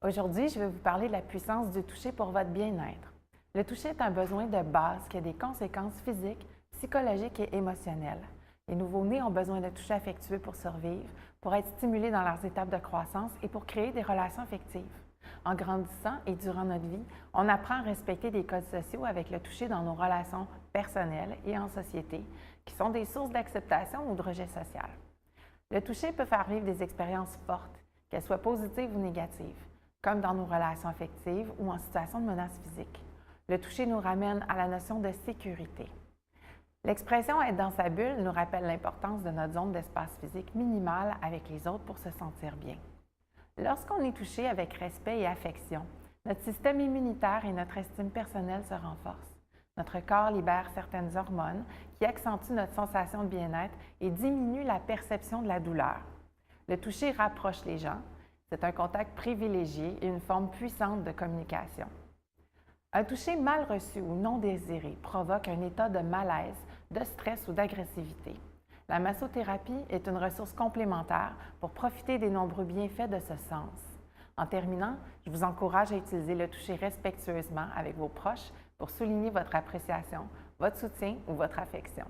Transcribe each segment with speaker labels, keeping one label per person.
Speaker 1: Aujourd'hui, je vais vous parler de la puissance du toucher pour votre bien-être. Le toucher est un besoin de base qui a des conséquences physiques, psychologiques et émotionnelles. Les nouveau-nés ont besoin de toucher affectueux pour survivre, pour être stimulés dans leurs étapes de croissance et pour créer des relations affectives. En grandissant et durant notre vie, on apprend à respecter des codes sociaux avec le toucher dans nos relations personnelles et en société, qui sont des sources d'acceptation ou de rejet social. Le toucher peut faire vivre des expériences fortes, qu'elles soient positives ou négatives, comme dans nos relations affectives ou en situation de menace physique. Le toucher nous ramène à la notion de sécurité. L'expression être dans sa bulle nous rappelle l'importance de notre zone d'espace physique minimale avec les autres pour se sentir bien. Lorsqu'on est touché avec respect et affection, notre système immunitaire et notre estime personnelle se renforcent. Notre corps libère certaines hormones qui accentuent notre sensation de bien-être et diminuent la perception de la douleur. Le toucher rapproche les gens. C'est un contact privilégié et une forme puissante de communication. Un toucher mal reçu ou non désiré provoque un état de malaise, de stress ou d'agressivité. La massothérapie est une ressource complémentaire pour profiter des nombreux bienfaits de ce sens. En terminant, je vous encourage à utiliser le toucher respectueusement avec vos proches pour souligner votre appréciation, votre soutien ou votre affection.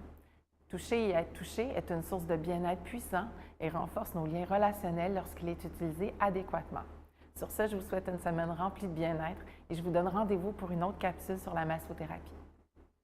Speaker 1: Toucher et être touché est une source de bien-être puissant et renforce nos liens relationnels lorsqu'il est utilisé adéquatement. Sur ce, je vous souhaite une semaine remplie de bien-être et je vous donne rendez-vous pour une autre capsule sur la massothérapie.